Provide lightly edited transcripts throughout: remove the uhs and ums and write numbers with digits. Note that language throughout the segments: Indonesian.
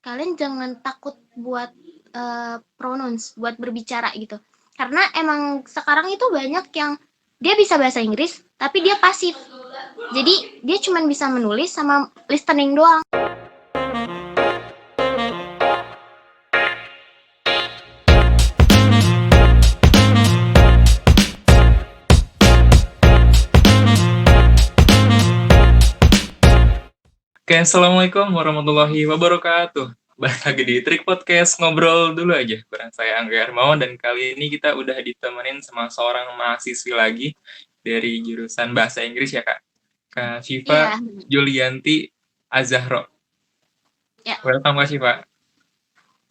kalian jangan takut buat pronounce, buat berbicara gitu. Karena emang sekarang itu banyak yang dia bisa bahasa Inggris, tapi dia pasif. Jadi dia cuma bisa menulis sama listening doang. Oke, Assalamualaikum warahmatullahi wabarakatuh. Balik lagi di Trik Podcast, ngobrol dulu aja. Bareng saya Angga Hermawan, dan kali ini kita udah ditemenin sama seorang mahasiswi lagi dari jurusan Bahasa Inggris ya, Kak. Kak Syifa Iya, Julianti Azahro. ya. Welcome, Kak Syifa.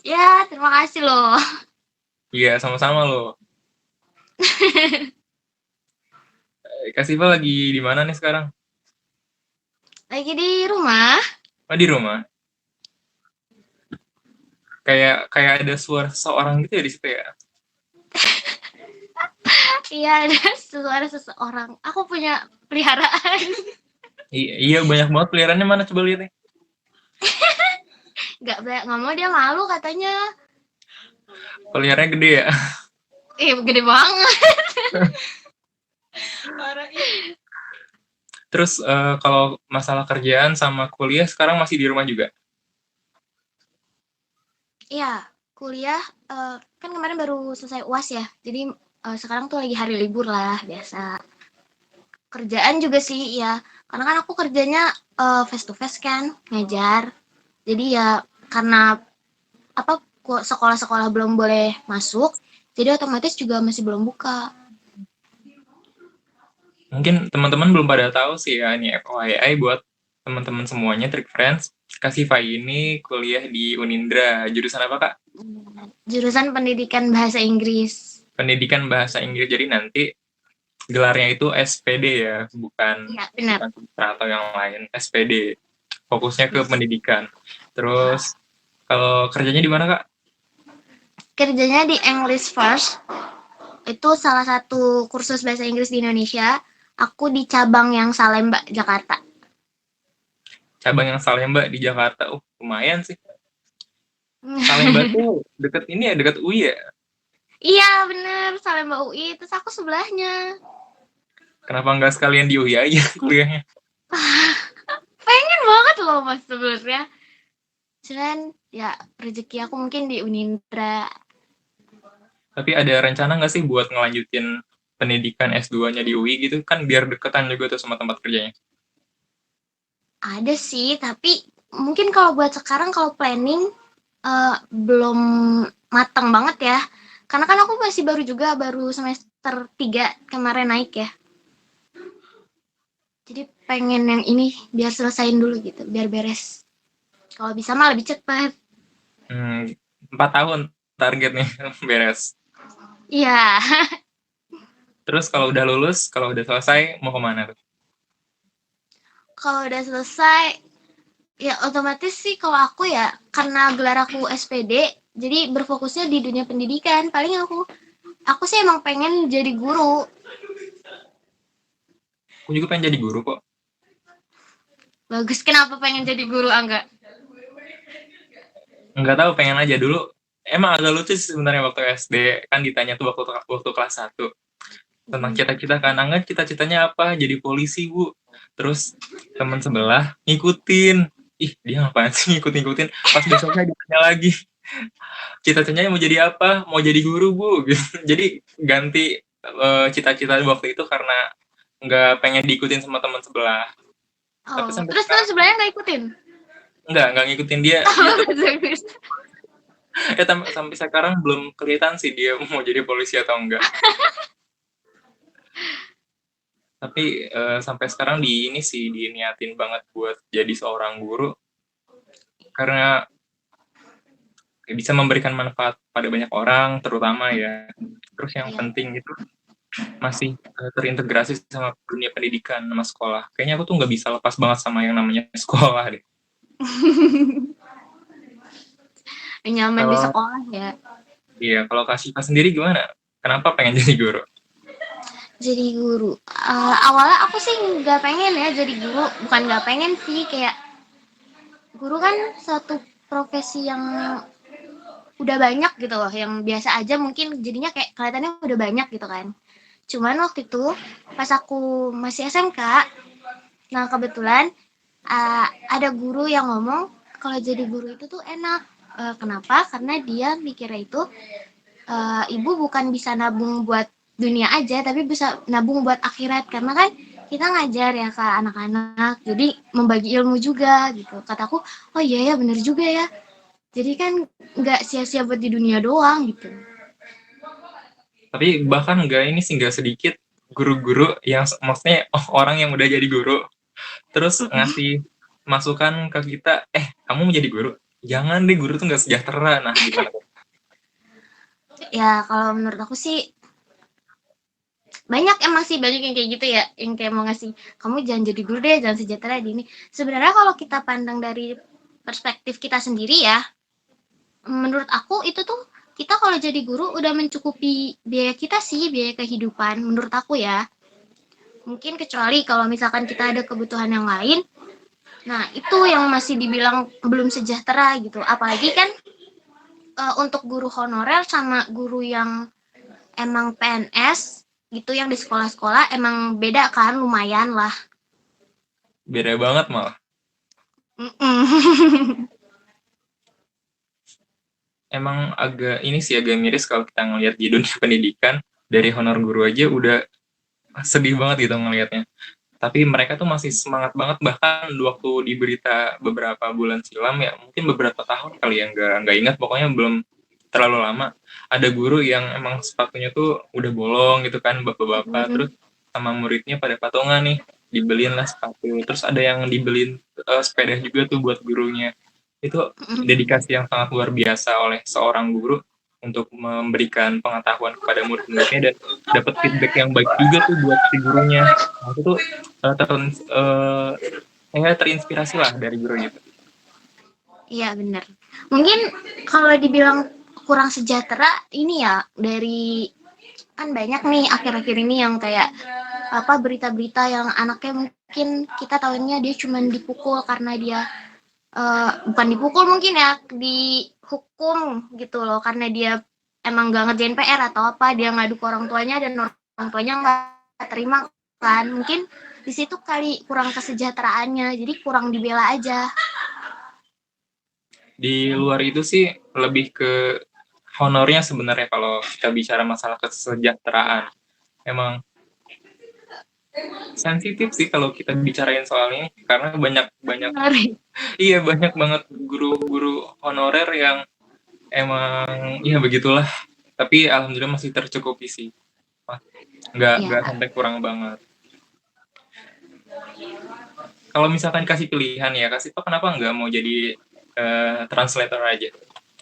Ya, terima kasih loh. Iya, sama-sama loh. Kak Syifa lagi di mana nih sekarang? Lagi di rumah. Oh, di rumah. Kayak ada suara seseorang gitu ya di situ ya. Iya, ada suara seseorang. Aku punya peliharaan. Iya, banyak banget peliharaannya, mana coba lihat nih. Nggak mau, dia malu katanya. Peliharaannya gede ya. Gede banget. Terus kalau masalah kerjaan sama kuliah sekarang masih di rumah juga? Iya, kuliah kan kemarin baru selesai UAS ya. Jadi sekarang tuh lagi hari libur lah, biasa. Kerjaan juga sih, ya. Karena kan aku kerjanya face to face kan, ngajar. Jadi ya karena apa sekolah-sekolah belum boleh masuk, jadi otomatis juga masih belum buka. Mungkin teman-teman belum pada tahu sih ya, ini FYI buat teman-teman semuanya, Trick Friends. Kak Siva ini kuliah di Unindra. Jurusan apa, Kak? Jurusan Pendidikan Bahasa Inggris. Pendidikan Bahasa Inggris. Jadi nanti gelarnya itu SPD ya, bukan Iya, benar. atau yang lain. SPD. Fokusnya ke Yes. pendidikan. Terus kalau kerjanya di mana, Kak? Kerjanya di English First. Itu salah satu kursus bahasa Inggris di Indonesia. Aku di cabang yang Salemba, Jakarta. Cabang yang Salemba di Jakarta. Lumayan sih. Salemba tuh deket ini ya, deket UI ya. Iya, bener, Salemba UI. Terus aku sebelahnya. Kenapa nggak sekalian di UI aja kuliahnya? Pengen banget loh mas sebenarnya. Cuman ya rezeki aku mungkin di Unindra. Tapi ada rencana nggak sih buat ngelanjutin pendidikan S2-nya di UI gitu kan, biar deketan juga tuh sama tempat kerjanya? Ada sih, tapi mungkin kalau buat sekarang kalau planning belum matang banget ya. Karena kan aku masih baru semester 3 kemarin naik ya. Jadi pengen yang ini biar selesain dulu gitu, biar beres. Kalau bisa mah lebih cepat. 4 tahun target nih beres. Iya. Terus kalau udah lulus, kalau udah selesai, mau kemana tuh? Kalau udah selesai, ya otomatis sih kalau aku ya, karena gelar aku SPD, jadi berfokusnya di dunia pendidikan. Paling aku sih emang pengen jadi guru. Aku juga pengen jadi guru kok. Bagus, kenapa pengen jadi guru, Angga? Nggak tahu, pengen aja dulu. Emang agak lucu sih sebenarnya waktu SD, kan ditanya tuh waktu kelas 1 tentang cita-cita kan. Angga cita-citanya apa? Jadi polisi, Bu. Terus teman sebelah ngikutin. Ih, dia ngapain sih ngikut-ngikutin? Pas besoknya ditanya lagi, cita-citanya mau jadi apa? Mau jadi guru, Bu. Gitu. Jadi ganti cita-cita waktu itu karena nggak pengen diikutin sama teman sebelah. Tapi Oh, sampai terus teman sekarang sebelahnya nggak ikutin? nggak ngikutin dia. Dia tetap sampai sekarang belum kelihatan sih dia mau jadi polisi atau enggak. Tapi sampai sekarang ini sih diniatin banget buat jadi seorang guru karena bisa memberikan manfaat pada banyak orang terutama ya. Terus yang Iya. penting itu masih terintegrasi sama dunia pendidikan sama sekolah. Kayaknya aku tuh nggak bisa lepas banget sama yang namanya sekolah deh. Nyaman di Kalau sekolah ya. iya, kalau Kak Syifa sendiri gimana? Kenapa pengen jadi guru? Jadi guru. Awalnya aku sih nggak pengen ya jadi guru. Bukan nggak pengen sih, kayak guru kan suatu profesi yang udah banyak gitu loh, yang biasa aja mungkin jadinya kayak kelihatannya udah banyak gitu kan. Cuman waktu itu pas aku masih SMK, nah kebetulan ada guru yang ngomong kalau jadi guru itu tuh enak. Kenapa? Karena dia mikirnya itu ibu bukan bisa nabung buat dunia aja, tapi bisa nabung buat akhirat. Karena kan kita ngajar ya ke anak-anak, jadi membagi ilmu juga gitu. Kataku, oh iya ya bener juga ya. Jadi kan nggak sia-sia buat di dunia doang gitu. Tapi bahkan nggak sedikit guru-guru yang maksudnya orang yang udah jadi guru terus ngasih masukan ke kita, kamu mau jadi guru? Jangan deh, guru tuh nggak sejahtera. Nah, gimana tuh? Ya kalau menurut aku sih banyak emang sih, banyak yang kayak gitu ya, yang kayak mau ngasih kamu jangan jadi guru deh, jangan sejahtera gini. Sebenarnya kalau kita pandang dari perspektif kita sendiri ya, menurut aku itu tuh kita kalau jadi guru udah mencukupi biaya kita sih, biaya kehidupan menurut aku ya. Mungkin kecuali kalau misalkan kita ada kebutuhan yang lain, nah itu yang masih dibilang belum sejahtera gitu. Apalagi kan untuk guru honorer sama guru yang emang PNS gitu, yang di sekolah-sekolah emang beda kan, lumayan lah. Beda banget malah. Emang agak miris kalau kita ngelihat di dunia pendidikan, dari honor guru aja udah sedih banget gitu ngelihatnya. Tapi mereka tuh masih semangat banget, bahkan waktu di berita beberapa bulan silam ya, mungkin beberapa tahun kali ya, nggak ingat, pokoknya belum terlalu lama, ada guru yang emang sepatunya tuh udah bolong gitu kan, bapak-bapak, terus sama muridnya pada patungan nih, dibeliin lah sepatu, terus ada yang dibeliin sepeda juga tuh buat gurunya. Itu dedikasi yang sangat luar biasa oleh seorang guru untuk memberikan pengetahuan kepada murid-muridnya dan dapat feedback yang baik juga tuh buat si gurunya. Nah, itu tuh saya terinspirasi lah dari guru gitu. Iya bener. Mungkin kalau dibilang kurang sejahtera ini ya dari, kan banyak nih akhir-akhir ini yang kayak apa, berita-berita yang anaknya mungkin kita tahunya dia cuma dipukul karena dia bukan dipukul mungkin ya, dihukum gitu loh karena dia emang gak ngerjain PR atau apa, dia ngadu ke orang tuanya dan orang tuanya nggak terima kan. Mungkin di situ kali kurang kesejahteraannya, jadi kurang dibela aja. Di luar itu sih lebih ke honornya sebenarnya kalau kita bicara masalah kesejahteraan. Emang sensitif sih kalau kita bicarain soal ini karena banyak iya banyak banget guru-guru honorer yang emang ya begitulah, tapi alhamdulillah masih tercukupi sih, nggak sampai kurang banget. Kalau misalkan kasih pilihan ya, kasih tau kenapa nggak mau jadi translator aja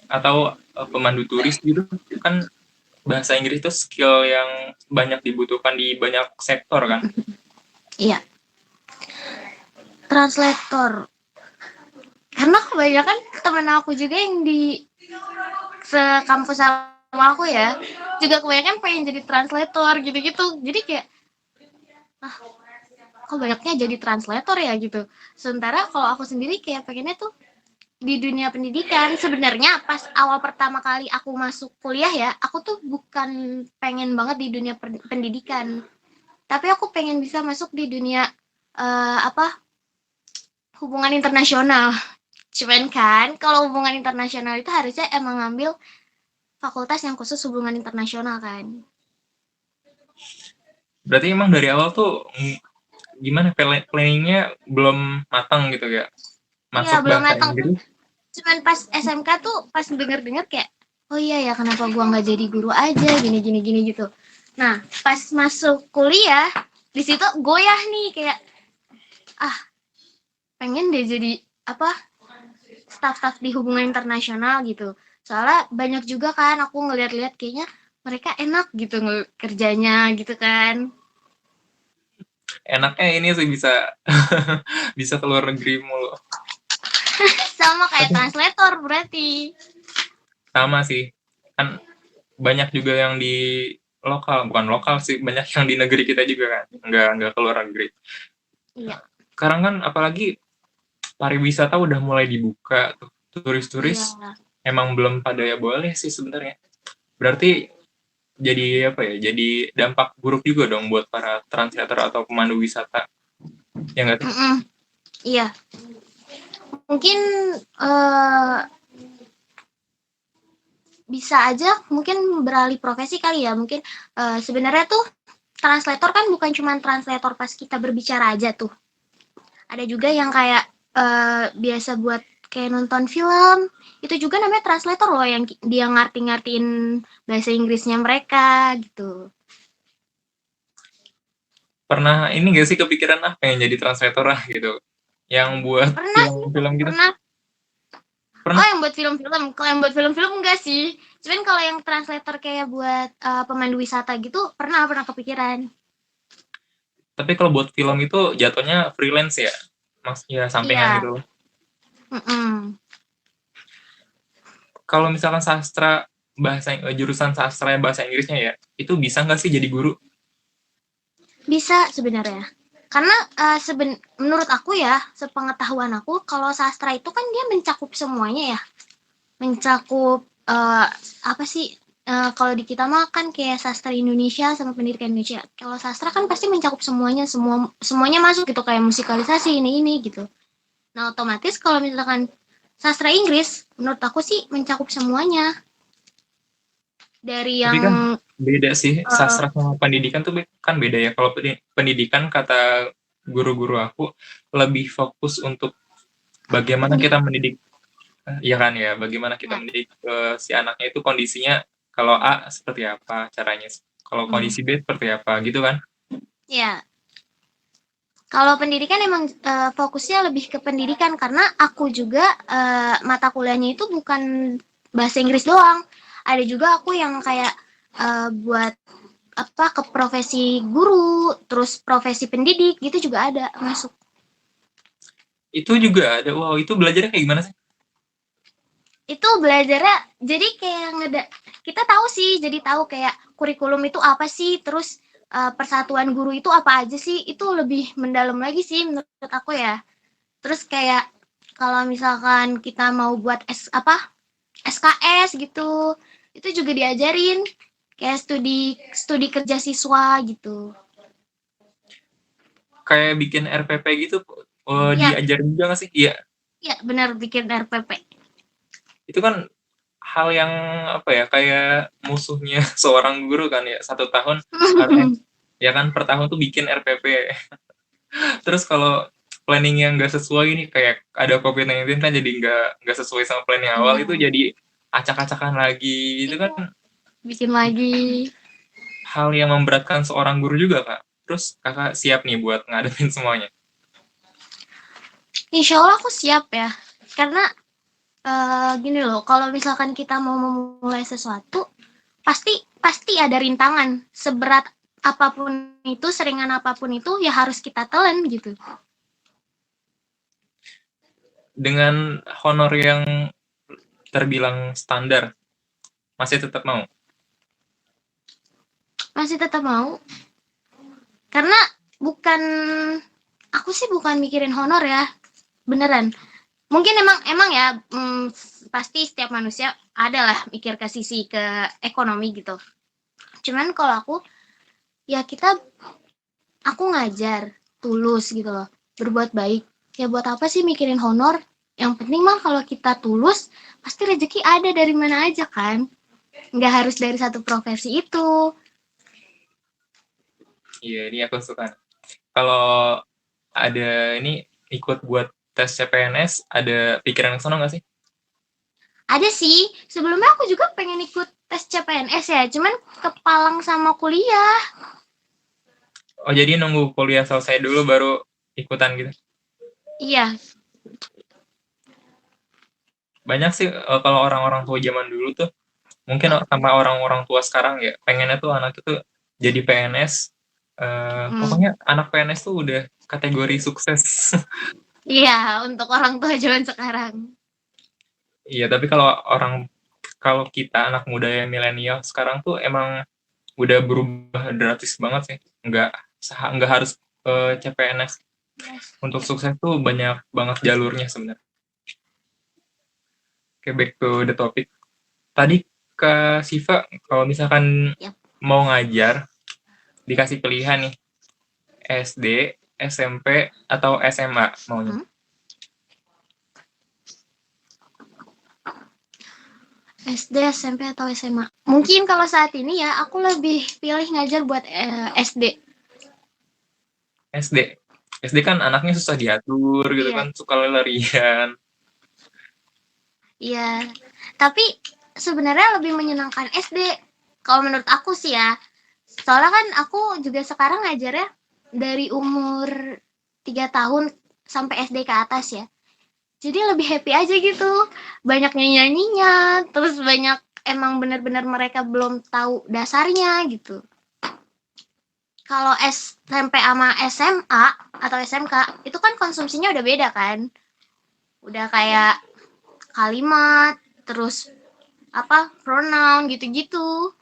atau pemandu turis gitu kan. Bahasa Inggris itu skill yang banyak dibutuhkan di banyak sektor kan. Iya, translator. Karena kebanyakan temen aku juga yang di sekampus sama aku ya, juga kebanyakan pengen jadi translator gitu-gitu. Jadi kayak, kok banyaknya jadi translator ya gitu. Sementara kalau aku sendiri kayak pengennya tuh di dunia pendidikan. Sebenarnya pas awal pertama kali aku masuk kuliah ya, aku tuh bukan pengen banget di dunia pendidikan. Tapi aku pengen bisa masuk di dunia hubungan internasional. Cuman kan kalau hubungan internasional itu harusnya emang ngambil fakultas yang khusus hubungan internasional kan. Berarti emang dari awal tuh gimana, planningnya belum matang gitu ya? Iya, Masuk belum bahasa matang. Inggris. Cuman pas SMK tuh pas denger-denger kayak, oh iya ya kenapa gua nggak jadi guru aja gini gitu. Nah pas masuk kuliah di situ goyah nih kayak, pengen deh jadi apa, staff-staff di hubungan internasional gitu. Soalnya banyak juga kan aku ngeliat-liat kayaknya mereka enak gitu kerjanya gitu kan. Enaknya ini sih bisa bisa keluar negeri mulu. Sama kayak Tapi translator berarti. sama sih, kan banyak juga yang di lokal, bukan lokal sih, banyak yang di negeri kita juga kan, nggak keluar negeri. Iya. Sekarang kan apalagi pariwisata udah mulai dibuka tuh. Iya. turis-turis emang belum pada ya boleh sih sebenarnya. Berarti jadi apa ya? Jadi dampak buruk juga dong buat para translator atau pemandu wisata. Ya nggak sih? Mm-mm. Iya. Mungkin eh bisa aja mungkin beralih profesi kali ya. Mungkin sebenarnya tuh translator kan bukan cuma translator pas kita berbicara aja tuh. Ada juga yang kayak biasa buat kayak nonton film. Itu juga namanya translator loh yang dia ngerti-ngertiin bahasa Inggrisnya mereka gitu. Pernah ini nggak sih kepikiran pengen jadi translator gitu? Yang buat Pernah sih, film-film gitu? pernah. Oh, Pernah? yang buat film-film. Kalau yang buat film-film enggak sih. Cuman kalau yang translator kayak buat pemandu wisata gitu, pernah kepikiran. Tapi kalau buat film itu jatuhnya freelance ya? Mas ya sampingan Iya. gitu. Mm-mm. Kalau misalkan sastra jurusan sastra bahasa Inggrisnya ya, itu bisa nggak sih jadi guru? Bisa sebenarnya. Karena menurut aku ya, sepengetahuan aku, kalau sastra itu kan dia mencakup semuanya ya. Mencakup apa sih? Kalau di kita mah kan kayak sastra Indonesia sama pendidikan Indonesia. Kalau sastra kan pasti mencakup semuanya, semuanya masuk gitu kayak musikalisasi ini gitu. Nah, otomatis kalau misalkan sastra Inggris, menurut aku sih mencakup semuanya. Dari Tapi yang kan beda sih, uh, sastra sama pendidikan tuh kan beda ya. Kalau pendidikan kata guru-guru aku lebih fokus untuk bagaimana kita pendidik mendidik, ya kan ya, bagaimana kita ya. mendidik si anaknya itu kondisinya kalau A seperti apa caranya, kalau Hmm. kondisi B seperti apa gitu kan. Ya, kalau pendidikan emang fokusnya lebih ke pendidikan karena aku juga mata kuliahnya itu bukan bahasa Inggris doang. Ada juga aku yang kayak buat apa ke profesi guru, terus profesi pendidik gitu juga ada masuk. Itu juga ada, wow itu belajarnya kayak gimana sih? Itu belajarnya jadi kayak kita tahu sih, jadi tahu kayak kurikulum itu apa sih, terus persatuan guru itu apa aja sih, itu lebih mendalam lagi sih menurut aku ya. Terus kayak kalau misalkan kita mau buat SKS gitu, itu juga diajarin kayak studi studi kerja siswa gitu. Kayak bikin RPP gitu, Ya, diajarin juga nggak sih? Iya, ya benar bikin RPP. itu kan hal yang apa ya, kayak musuhnya seorang guru kan ya, 1 tahun, ya kan per tahun tuh bikin RPP. Terus kalau planning yang nggak sesuai ini kayak ada COVID-19 kan jadi nggak sesuai sama plan yang awal itu Iya, jadi acak-acakan lagi itu iya, kan bikin lagi. hal yang memberatkan seorang guru juga kak. Terus kakak siap nih buat ngadepin semuanya. Insya Allah aku siap ya, karena gini loh, kalau misalkan kita mau memulai sesuatu, pasti pasti ada rintangan. Seberat apapun itu, seringan apapun itu, ya harus kita telan gitu. Dengan honor yang terbilang standar masih tetap mau. Masih tetap mau, karena bukan aku sih bukan mikirin honor ya, beneran. Mungkin emang ya, pasti setiap manusia adalah mikir ke sisi ke ekonomi gitu. Cuman kalau ya aku ngajar tulus gitu loh, berbuat baik. Ya buat apa sih mikirin honor? Yang penting mah kalau kita tulus, pasti rezeki ada dari mana aja kan. Nggak harus dari satu profesi itu. Iya ini aku suka. Kalau ada ini ikut buat tes CPNS ada pikiran ke sana nggak sih? Ada sih, sebelumnya aku juga pengen ikut tes CPNS ya, cuman kepalang sama kuliah. Oh jadi nunggu kuliah selesai dulu baru ikutan gitu. Iya, Banyak sih kalau orang-orang tua zaman dulu tuh mungkin sama orang-orang tua sekarang ya pengennya tuh anak itu jadi PNS, pokoknya anak PNS tuh udah kategori sukses. iya untuk orang tua zaman sekarang. Iya tapi kalau kita anak muda yang milenial sekarang tuh emang udah berubah drastis banget sih, nggak harus CPNS, untuk sukses tuh banyak banget jalurnya sebenarnya. Oke, back to the topic. Tadi Kak Siva, kalau misalkan Yap. mau ngajar, dikasih pilihan nih, SD, SMP, atau SMA maunya. Hmm? SD, SMP, atau SMA? Mungkin kalau saat ini ya, aku lebih pilih ngajar buat SD. SD. SD kan anaknya susah diatur gitu Iya, kan, suka larian. iya. Tapi sebenarnya lebih menyenangkan SD. Kalau menurut aku sih ya. Soalnya kan aku juga sekarang ngajarnya dari umur 3 tahun sampai SD ke atas ya. Jadi lebih happy aja gitu. Banyak nyanyi-nyanyinya, terus banyak emang benar-benar mereka belum tahu dasarnya gitu. Kalau SMP sama SMA atau SMK itu kan konsumsinya udah beda kan. Udah kayak kalimat, terus apa pronoun gitu-gitu.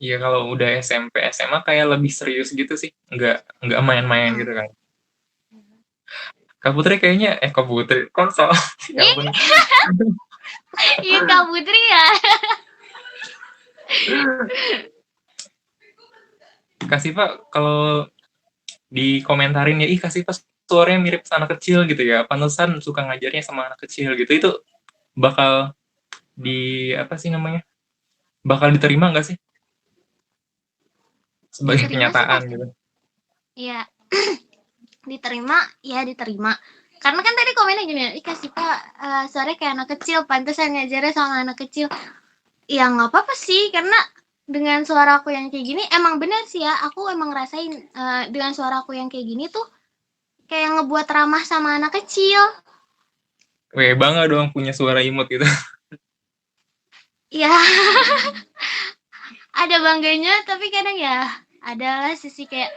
Iya, kalau udah SMP, SMA kayak lebih serius gitu sih. Nggak main-main Hmm. gitu kan. Kak Putri kayaknya, Kak Putri, konsol. Ya Ih, ampun. iya Kak Putri ya. Kak Siva, kalau dikomentarin ya, ih Kak Siva suaranya mirip anak kecil gitu ya. Pantesan suka ngajarnya sama anak kecil gitu. Itu bakal apa sih namanya? Bakal diterima nggak sih? Sebagai Diterima sih kenyataan pasti. gitu. Iya, diterima, ya diterima. Karena kan tadi komennya gini, ih Kak Sipa suaranya kayak anak kecil, pantesan ngajarnya sama anak kecil. Ya nggak apa-apa sih, karena dengan suara aku yang kayak gini, emang bener sih ya, aku emang ngerasain dengan suara aku yang kayak gini tuh, kayak ngebuat ramah sama anak kecil. Weh, bangga dong punya suara imut gitu. Ya, ada bangganya, tapi kadang ya, ada sisi kayak,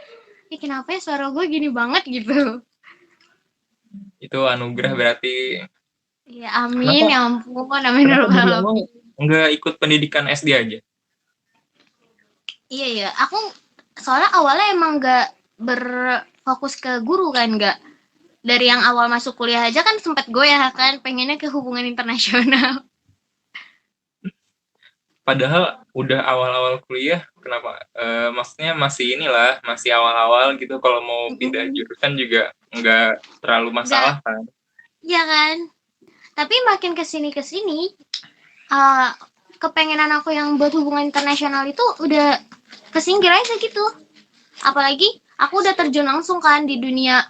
ih kenapa ya suara gue gini banget gitu. Itu anugerah berarti. Ya amin, Kenapa ya ampun, amin ya kenapa rabbal dulu emang alamin. nggak ikut pendidikan SD aja? Iya ya, aku soalnya awalnya emang nggak berfokus ke guru kan, nggak dari yang awal masuk kuliah aja kan sempat goyah kan, pengennya ke hubungan internasional. Padahal udah awal-awal kuliah, kenapa? Maksudnya masih inilah, masih awal-awal gitu. Kalau mau pindah jurusan juga nggak terlalu Nggak, masalah kan? iya kan. Tapi makin kesini uh, kepengenan aku yang buat hubungan internasional itu udah kesinggir aja gitu. Apalagi aku udah terjun langsung kan di dunia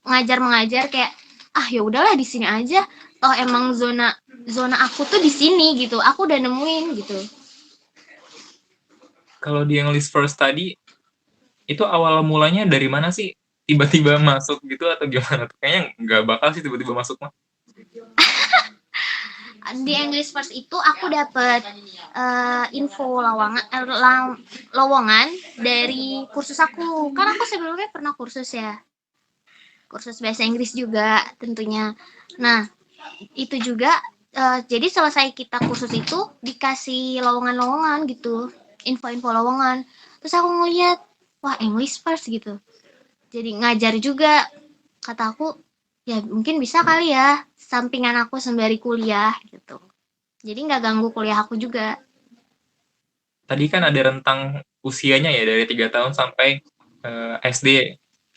ngajar mengajar kayak ya udahlah di sini aja. Toh emang zona zona aku tuh di sini gitu. Aku udah nemuin gitu. Kalau di English First tadi, itu awal mulanya dari mana sih? Tiba-tiba masuk gitu atau gimana? Kayaknya nggak bakal sih tiba-tiba masuk mah. Di English First itu aku dapet info lowongan dari kursus aku. Kan aku sebelumnya pernah kursus ya, kursus bahasa Inggris juga tentunya. Nah, itu juga jadi selesai kita kursus itu dikasih lowongan-lowongan gitu, info-info lowongan. Terus aku ngeliat, wah English First gitu. Jadi ngajar juga. Kata aku, ya mungkin bisa kali ya, sampingan aku sembari kuliah gitu. Jadi nggak ganggu kuliah aku juga. Tadi kan ada rentang usianya ya dari 3 tahun sampai SD.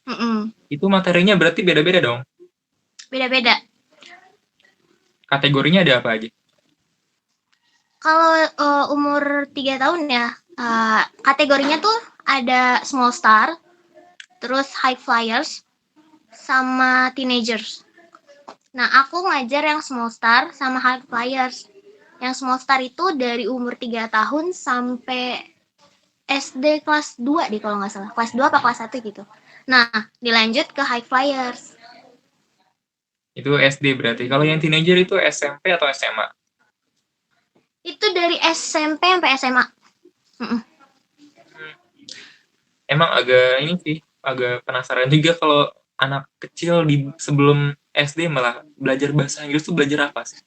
Mm-mm. Itu materinya berarti beda-beda dong. Beda-beda. Kategorinya ada apa aja? Kalau umur 3 tahun ya, kategorinya tuh ada small star, terus high flyers, sama teenagers. Nah, aku ngajar yang small star sama high flyers. Yang small star itu dari umur 3 tahun sampai SD kelas 2 deh kalau nggak salah. Kelas 2 apa kelas 1 gitu. Nah, dilanjut ke high flyers. Itu SD berarti. Kalau yang teenager itu SMP atau SMA? Itu dari SMP sampai SMA. Mm-mm. Emang agak ini sih, agak penasaran juga kalau anak kecil di sebelum SD malah belajar bahasa Inggris tuh belajar apa sih?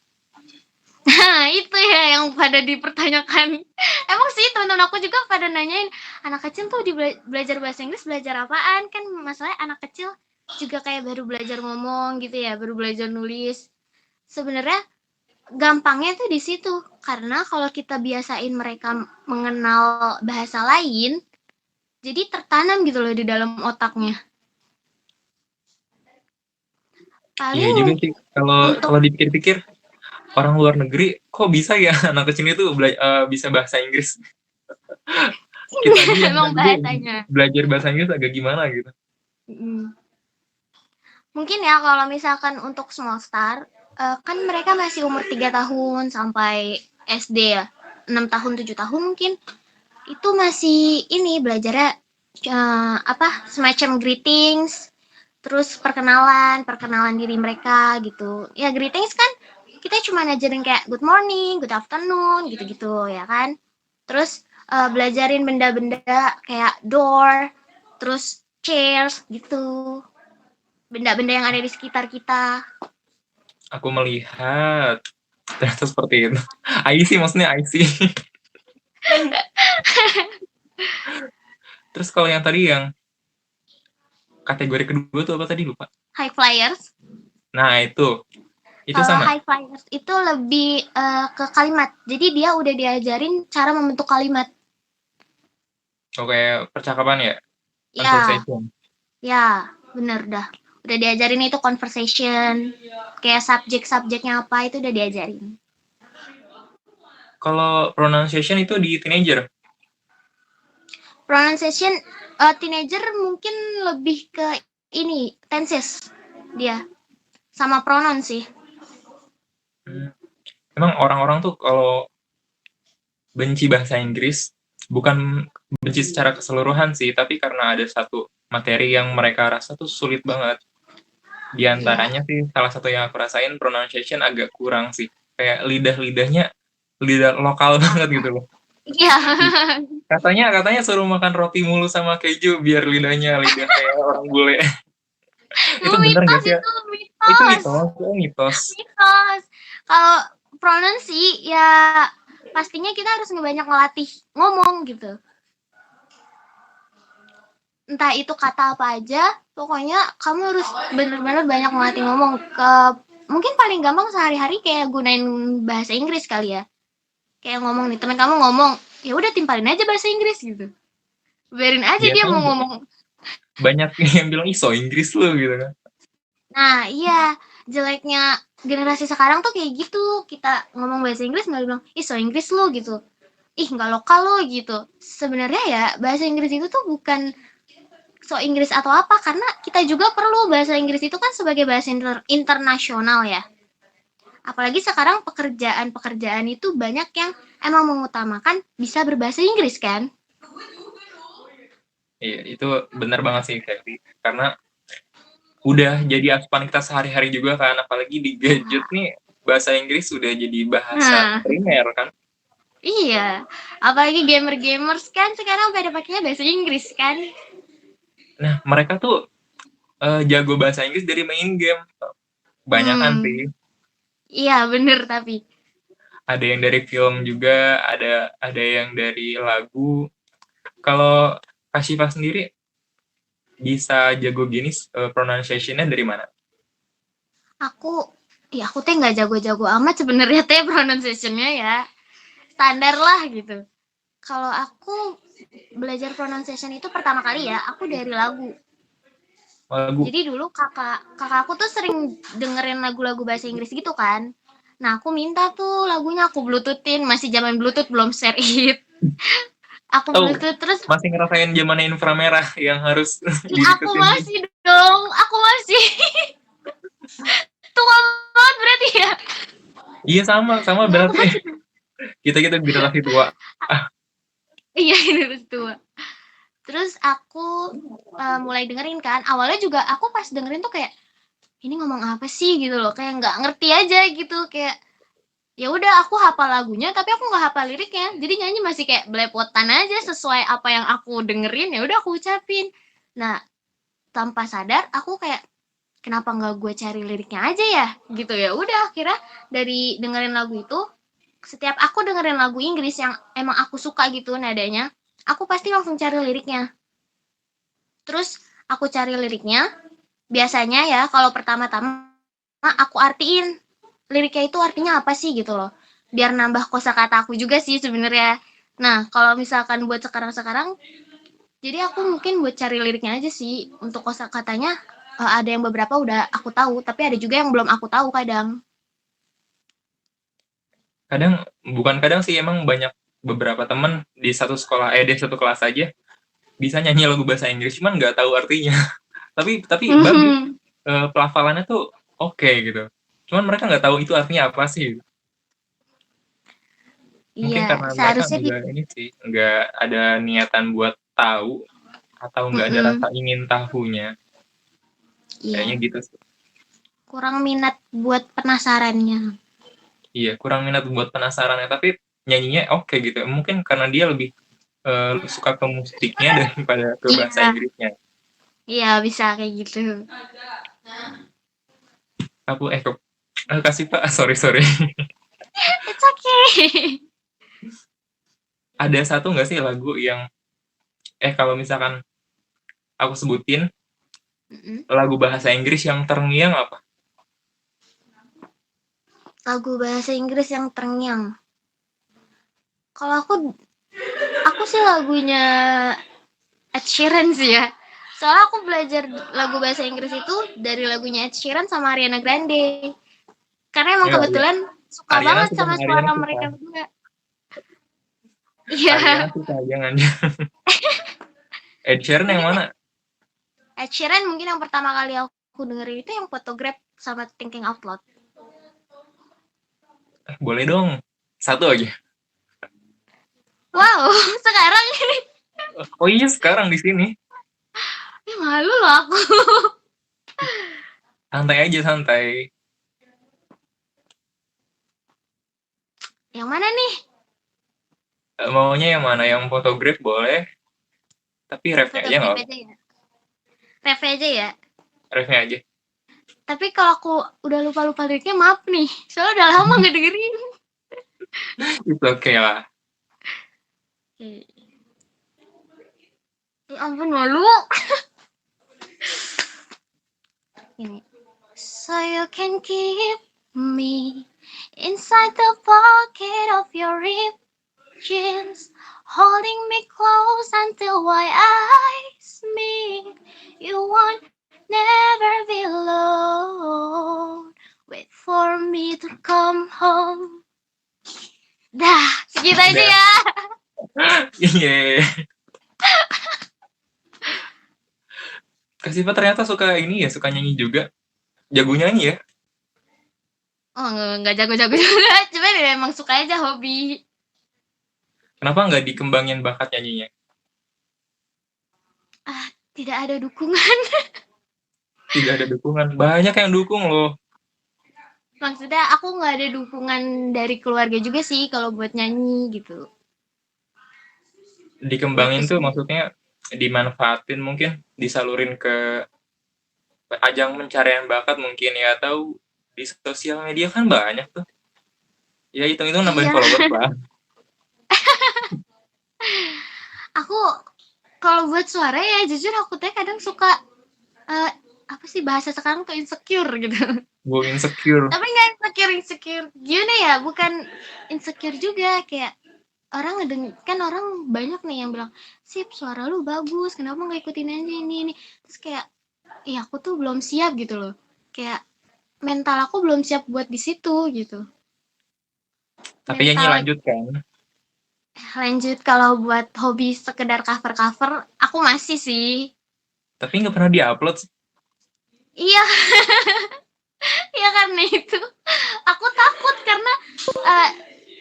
Nah, itu ya yang pada dipertanyakan. Emang sih teman-teman aku juga pada nanyain, anak kecil tuh belajar bahasa Inggris belajar apaan? Kan masalahnya anak kecil juga kayak baru belajar ngomong gitu ya, baru belajar nulis. Sebenarnya gampangnya tuh di situ. Karena kalau kita biasain mereka mengenal bahasa lain, jadi tertanam gitu loh di dalam otaknya. Iya juga Paling sih. Kalau untuk kalau dipikir-pikir, orang luar negeri kok bisa ya anak kecil itu bisa bahasa Inggris. Kita aja yang emang dulu bahasanya. belajar bahasa Inggris agak gimana gitu. Mm. Mungkin ya kalau misalkan untuk small star, kan mereka masih umur 3 tahun sampai SD ya, 6 tahun, 7 tahun mungkin. Itu masih ini belajarnya apa semacam greetings, terus perkenalan, perkenalan diri mereka gitu. Ya greetings kan kita cuma ngajarin kayak good morning, good afternoon gitu-gitu ya kan. Terus belajarin benda-benda kayak door, terus chairs gitu. Benda-benda yang ada di sekitar kita. Aku melihat ternyata seperti itu. I see, maksudnya I see. Terus kalau yang tadi yang kategori kedua tuh apa tadi lupa. High flyers. Nah itu Kalau sama. high flyers itu lebih ke kalimat. Jadi dia udah diajarin cara membentuk kalimat. Oh, kayak percakapan ya, Ya, conversation. ya, bener dah. Udah diajarin itu conversation. Kayak subjek-subjeknya apa itu udah diajarin. Kalau pronunciation itu di teenager. Pronunciation teenager mungkin lebih ke ini tenses dia sama pronoun sih. Hmm. Emang orang-orang tuh kalau benci bahasa Inggris bukan benci secara keseluruhan sih, tapi karena ada satu materi yang mereka rasa tuh sulit banget. Di Iya. antaranya sih salah satu yang aku rasain pronunciation agak kurang sih. Kayak lidah-lidahnya lidah lokal banget gitu loh. Iya. Katanya suruh makan roti mulu sama keju biar lidahnya lidah kayak orang bule. Itu bener gak Mitos sih? itu, Itu mitos. mitos, itu mitos. Mitos. Kalau pronoun sih ya pastinya kita harus banyak ngelatih ngomong gitu. Entah itu kata apa aja, pokoknya kamu harus bener-bener banyak ngelatih ngomong. Mungkin paling gampang sehari-hari kayak gunain bahasa Inggris kali ya. Kayak ngomong nih, teman kamu ngomong, ya udah timpalin aja bahasa Inggris gitu. Biarin aja dia Biasanya mau ngomong. banyak yang bilang iso Inggris lu gitu kan. Nah, iya, jeleknya generasi sekarang tuh kayak gitu. Kita ngomong bahasa Inggris malah bilang, ih so Inggris lu gitu. Ih nggak lokal lo gitu. Sebenarnya ya bahasa Inggris itu tuh bukan so Inggris atau apa karena kita juga perlu bahasa Inggris itu kan sebagai bahasa internasional ya. Apalagi sekarang pekerjaan-pekerjaan itu banyak yang emang mengutamakan bisa berbahasa Inggris kan? Iya, itu benar banget sih Kevin. Karena udah jadi asupan kita sehari-hari juga kan, apalagi di gadget nih bahasa Inggris sudah jadi bahasa Nah, primer kan. iya. Apalagi gamer-gamers kan sekarang pada pakainya bahasa Inggris kan? Nah, mereka tuh jago bahasa Inggris dari main game. Banyakan Hmm, sih. iya bener tapi. Ada yang dari film juga, ada yang dari lagu. Kalau Kashifa sendiri bisa jago gini pronunciation-nya dari mana? Aku, ya aku teh nggak jago-jago amat sebenarnya teh pronunciation-nya ya. Standar lah gitu. Kalau aku belajar pronunciation itu pertama kali ya, aku dari lagu. Lagu. Jadi dulu kakak aku tuh sering dengerin lagu-lagu bahasa Inggris gitu kan. Nah, aku minta tuh lagunya aku bluetoothin, masih zaman bluetooth belum share it. Aku Oh, bluetooth terus masih ngerasain zaman inframerah yang harus ya aku dideketin. masih dong, aku masih tua banget berarti ya. Iya sama, sama Ya aku berarti masih kita generasi tua. Ah, iya ini harus tua. Terus aku mulai dengerin kan. Awalnya juga aku pas dengerin tuh kayak ini ngomong apa sih gitu loh, kayak nggak ngerti aja gitu kayak ya udah aku hafal lagunya tapi aku nggak hafal liriknya jadi nyanyi masih kayak belepotan aja sesuai apa yang aku dengerin ya udah aku ucapin. Nah, tanpa sadar aku kayak kenapa nggak gue cari liriknya aja ya gitu. Ya udah akhirnya dari dengerin lagu itu setiap aku dengerin lagu Inggris yang emang aku suka gitu nadanya aku pasti langsung cari liriknya. Terus aku cari liriknya biasanya ya kalau pertama-tama aku artiin liriknya itu artinya apa sih gitu loh. Biar nambah kosakata aku juga sih sebenarnya. Nah, kalau misalkan buat sekarang-sekarang, jadi aku mungkin buat cari liriknya aja sih. Untuk kosakatanya ada yang beberapa udah aku tahu, tapi ada juga yang belum aku tahu kadang. Kadang bukan kadang sih, emang banyak beberapa temen di satu sekolah di satu kelas aja bisa nyanyi lagu bahasa Inggris cuman nggak tahu artinya. Tapi bagus, pelafalannya tuh oke gitu. Cuman mereka nggak tahu itu artinya apa sih. Iya, Mungkin karena mereka seharusnya nggak gitu. ini sih, nggak ada niatan buat tahu atau nggak ada Mm-mm. rasa ingin tahunya. Kayaknya Iya, gitu sih. kurang minat buat penasarannya. Iya, kurang minat buat penasaran ya, tapi nyanyinya oke gitu. Mungkin karena dia lebih suka ke musiknya daripada ke bahasa Iya, Inggrisnya. iya bisa kayak gitu. Aku kasih Pak, sorry sorry. It's okay. Ada satu nggak sih lagu yang kalau misalkan aku sebutin Mm-mm. lagu bahasa Inggris yang terngiang apa? Lagu bahasa Inggris yang terngiang. Kalau aku sih lagunya Ed Sheeran sih ya. Soalnya aku belajar lagu bahasa Inggris itu dari lagunya Ed Sheeran sama Ariana Grande. Karena emang Ya, ya. kebetulan suka Ariana banget suka, sama Ariana suara suka, mereka berdua. Iya, Ariana suka, jangan. Ed Sheeran yang mungkin mana? Ed Sheeran mungkin yang pertama kali aku dengerin itu yang Photograph sama Thinking Out Loud. Boleh dong, satu aja. Wow, sekarang Oh iya, sekarang di sini. malu loh aku. Santai aja, santai. Yang mana nih? Maunya yang mana? Yang fotograf boleh, tapi refnya aja nggak Photograph apa. aja ya. Ref aja ya. Refnya aja. Tapi kalau aku udah lupa-lupa liriknya maaf nih. Soalnya udah lama nggak dengerin. Itu oke lah. Ya ampun malu. Ini. So you can keep me inside the pocket of your ripped jeans, holding me close until my eyes meet. You won't never be alone. Wait for me to come home. Dah, segitu aja Udah. ya. Iya. Kasifa ternyata suka ini ya, suka nyanyi juga. Jago nyanyi ya. Oh, nggak jago-jago juga. Cuma ya emang suka aja hobi. Kenapa nggak dikembangin bakat nyanyinya? Ah, tidak ada dukungan. Tidak ada dukungan. Banyak yang dukung loh. Maksudnya aku nggak ada dukungan dari keluarga juga sih kalau buat nyanyi gitu. Gitu Dikembangin tuh sih. maksudnya dimanfaatin, mungkin disalurin ke ajang pencarian bakat mungkin ya, atau di sosial media kan banyak tuh. Ya hitung-hitung nambahin Iya, followers lah. aku kalau buat suara ya jujur aku teh kadang suka eh, apa sih bahasa sekarang tuh insecure gitu. Gue insecure. Tapi nggak insecure insecure. Gimana ya? Bukan insecure juga kayak kan orang banyak nih yang bilang sip suara lu bagus kenapa nggak ikutin aja ini terus kayak ya aku tuh belum siap gitu loh kayak mental aku belum siap buat di situ gitu Tapi nyanyi mental lanjut kan. lanjut kalau buat hobi sekedar cover-cover aku masih sih Tapi nggak pernah diupload sih. iya iya karena itu aku takut karena eh,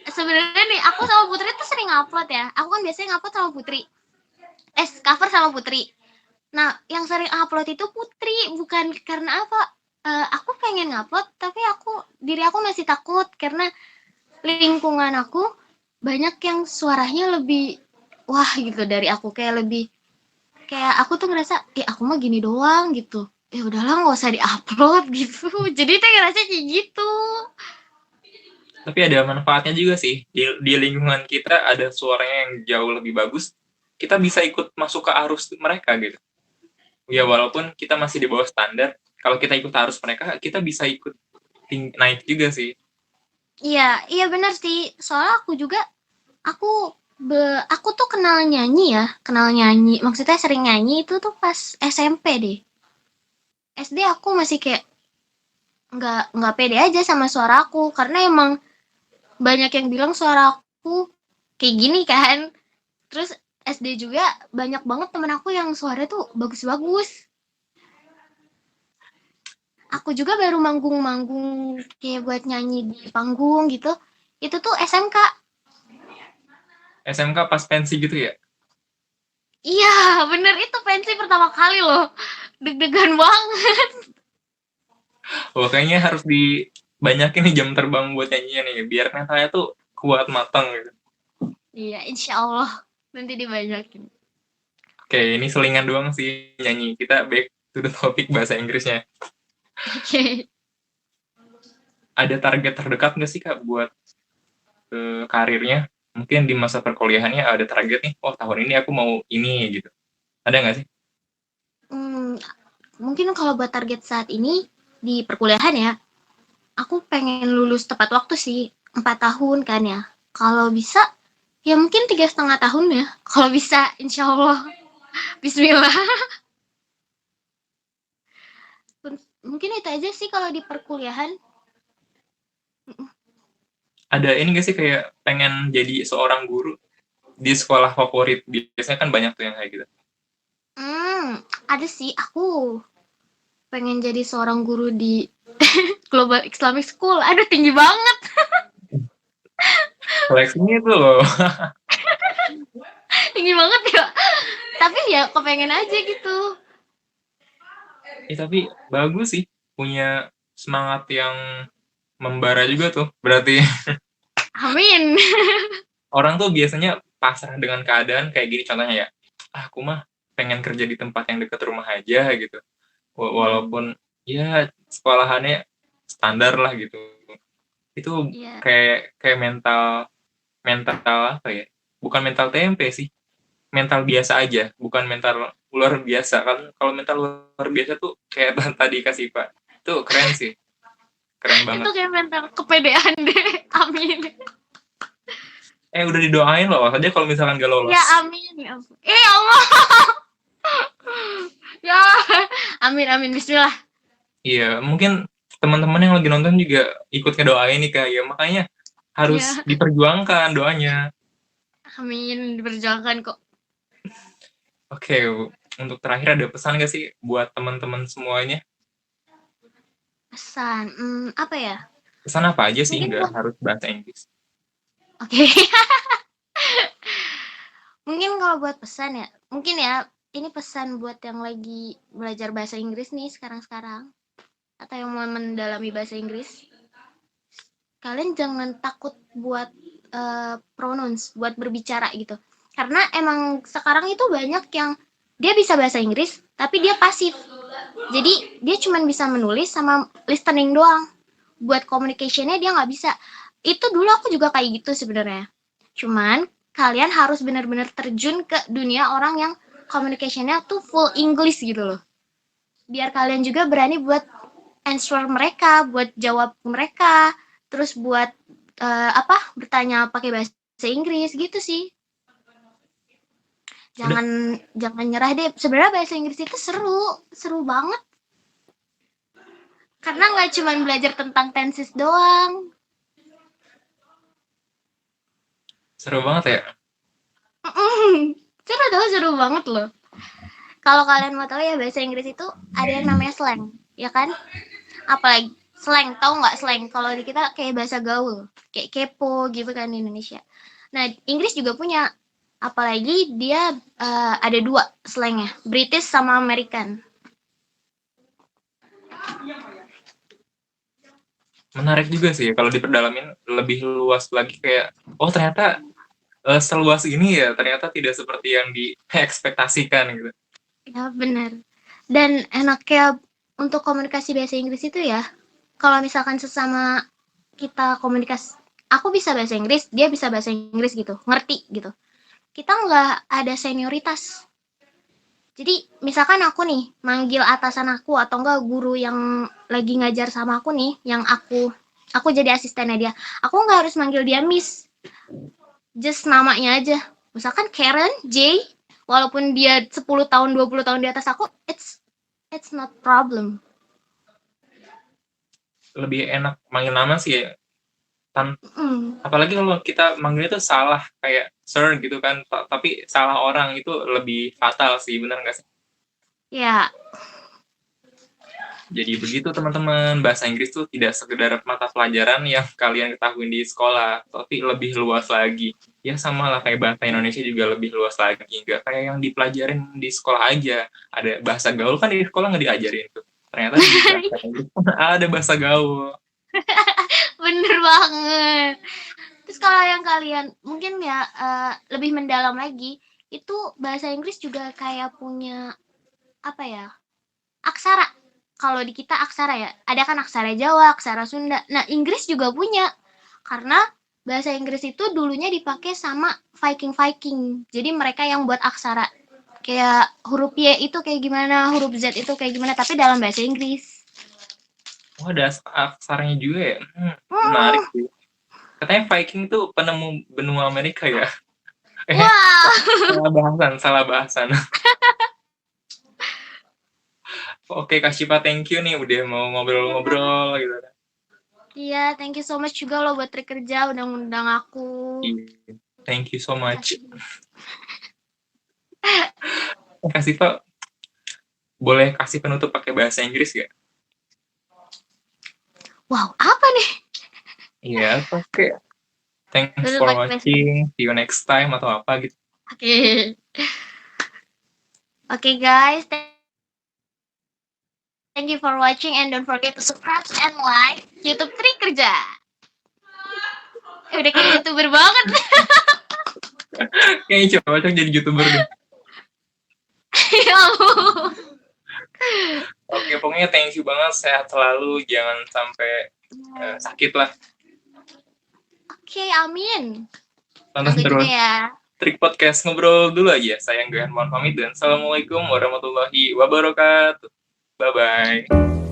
sebenarnya nih aku sama Putri tuh sering upload ya aku kan biasanya ngupload sama Putri cover sama Putri. Nah, yang sering upload itu Putri, bukan karena apa? Aku pengen ngupload, tapi diri aku masih takut karena lingkungan aku banyak yang suaranya lebih wah gitu dari aku kayak lebih kayak aku tuh ngerasa ya aku mah gini doang gitu. Ya udahlah nggak usah diupload gitu. Jadi tuh ngerasa kayak gitu. Tapi ada manfaatnya juga sih. Di lingkungan kita ada suaranya yang jauh lebih bagus. Kita bisa ikut masuk ke arus mereka gitu. Ya walaupun kita masih di bawah standar. Kalau kita ikut arus mereka, kita bisa ikut naik juga sih. Iya, iya benar sih. Soalnya aku aku tuh kenal nyanyi ya, kenal nyanyi. Maksudnya sering nyanyi itu tuh pas SMP deh. SD aku masih kayak nggak pede aja sama suara aku karena emang banyak yang bilang suara aku kayak gini kan. Terus SD juga banyak banget temen aku yang suara tuh bagus-bagus. Aku juga baru manggung-manggung kayak buat nyanyi di panggung gitu. Itu tuh SMK. SMK pas pensi gitu ya. Iya, bener itu pensi pertama kali loh. Deg-degan banget. Wah, kayaknya harus dibanyakin nih jam terbang buat nyanyian nih, biar mentalnya tuh kuat matang gitu. Iya, insya Allah nanti dibanyakin. Oke, ini selingan doang sih nyanyi. Kita back to the topic bahasa Inggrisnya. Oke. Ada target terdekat nggak sih Kak buat karirnya? Mungkin di masa perkuliahannya ada target nih, oh tahun ini aku mau ini gitu. Ada nggak sih? Hmm, mungkin kalau buat target saat ini di perkuliahan ya, aku pengen lulus tepat waktu sih, 4 tahun kan ya. Kalau bisa, ya mungkin 3,5 tahun ya. Kalau bisa, insya Allah. Bismillah. Mungkin itu aja sih kalau di perkuliahan. Ada ini nggak sih kayak pengen jadi seorang guru di sekolah favorit? Biasanya kan banyak tuh yang kayak gitu. Ada sih. Aku pengen jadi seorang guru di Global Islamic School. Aduh, tinggi banget. Seleksinya itu loh. Tinggi banget ya. Tapi ya kepengen aja gitu. Tapi bagus sih, punya semangat yang membara juga tuh. Berarti Amin. orang tuh biasanya pasrah dengan keadaan kayak gini, contohnya ya, ah, aku mah pengen kerja di tempat yang dekat rumah aja gitu. Walaupun ya sekolahannya standar lah gitu. Itu Iya. kayak mental mental apa ya? Bukan mental tempe sih. Mental biasa aja, bukan mental luar biasa. Kan kalau mental luar biasa tuh kayak tadi kasih Pak. Itu keren sih. Keren Itu banget. kayak mental kepedean deh. Amin. Udah didoain loh saja kalau misalkan gak Ya lolos. amin ya ampun. Allah. Ya. Amin amin bismillah. Iya, mungkin teman-teman yang lagi nonton juga ikut ngedoain nih Kak. Ya makanya harus Ya. diperjuangkan doanya. Amin diperjuangkan kok. Oke, untuk terakhir ada pesan gak sih buat teman-teman semuanya? Pesan. Apa ya? Pesan apa aja sih, Mungkin nggak buat harus bahasa Inggris. oke. Mungkin kalau buat pesan ya. Mungkin ya ini pesan buat yang lagi belajar bahasa Inggris nih sekarang-sekarang atau yang mau mendalami bahasa Inggris. Kalian jangan takut buat pronounce, buat berbicara gitu. Karena emang sekarang itu banyak yang dia bisa bahasa Inggris, tapi dia pasif. Jadi dia cuma bisa menulis sama listening doang. Buat communication-nya dia nggak bisa. Itu dulu aku juga kayak gitu sebenarnya. Cuman kalian harus benar-benar terjun ke dunia orang yang communication-nya tuh full English gitu loh. Biar kalian juga berani buat answer mereka, buat jawab mereka, terus buat bertanya pakai bahasa Inggris gitu sih. Udah, Jangan nyerah deh. Sebenarnya bahasa Inggris itu seru banget. Karena nggak cuma belajar tentang tenses doang. seru banget ya. Seru banget loh. Kalau kalian mau tahu ya bahasa Inggris itu ada yang namanya slang, ya kan? Apalagi slang, tahu nggak slang? Kalau di kita kayak bahasa gaul, kayak kepo gitu kan di Indonesia. Nah, Inggris juga punya, apalagi dia ada dua slangnya, British sama American. Menarik juga sih kalau diperdalamin lebih luas lagi kayak, oh ternyata seluas ini ya, ternyata tidak seperti yang diekspektasikan gitu. Ya benar. Dan enaknya untuk komunikasi bahasa Inggris itu ya, kalau misalkan sesama kita komunikasi, aku bisa bahasa Inggris, dia bisa bahasa Inggris gitu, ngerti gitu. Kita nggak ada senioritas. Jadi misalkan aku nih manggil atasan aku atau enggak guru yang lagi ngajar sama aku nih, yang aku jadi asistennya dia. Aku nggak harus manggil dia Miss, just namanya aja. Misalkan Karen, J, walaupun dia 10 tahun, 20 tahun di atas aku, it's not problem. Lebih enak manggil nama sih ya. Mm, Apalagi kalau kita manggilnya tuh salah kayak sir gitu kan, tapi salah orang itu lebih fatal sih, bener nggak sih? ya, Jadi begitu teman-teman, bahasa Inggris tuh tidak sekedar mata pelajaran yang kalian ketahui di sekolah, tapi lebih luas lagi. Ya sama lah kayak bahasa Indonesia juga lebih luas lagi, nggak kayak yang dipelajarin di sekolah aja. Ada bahasa gaul kan di sekolah nggak diajarin tuh. Ternyata di bahasa Inggris pun ada bahasa gaul. bener banget. Terus kalau yang kalian mungkin ya lebih mendalam lagi, itu bahasa Inggris juga kayak punya apa ya? Aksara. Kalau di kita aksara ya, ada kan aksara Jawa, aksara Sunda. Nah, Inggris juga punya. Karena bahasa Inggris itu dulunya dipakai sama Viking-Viking. Jadi mereka yang buat aksara. Kayak huruf Y itu kayak gimana, huruf Z itu kayak gimana, tapi dalam bahasa Inggris. Wah, ada aksaranya juga ya. Hmm, Menarik sih. Katanya Viking tuh penemu benua Amerika ya. Eh, wah. salah bahasan. Oke, Kak Syifa, thank you nih udah mau ngobrol-ngobrol gitu. Iya, thank you so much juga lo buat trik kerja udah ngundang aku. Iya, thank you so much. Kasih. Kak Syifa, boleh kasih penutup pakai bahasa Inggris gak? Wow, apa nih? Iya, oke. Thanks Tutup for pakai bahasa Inggris. watching. See you next time atau apa gitu. Oke. Oke guys, thank you for watching and don't forget to subscribe and like YouTube Trik Kerja. Udah kayak YouTuber banget. Kayaknya cocok jadi YouTuber deh. Ya ampun. Oke, pokoknya thank you banget. Sehat selalu. Jangan sampai sakit lah. Oke, amin. Tonton Aku juga terus ya. Trik Podcast. Ngobrol dulu aja. Saya Angga Mohon pamit dan Assalamualaikum warahmatullahi wabarakatuh. Bye-bye.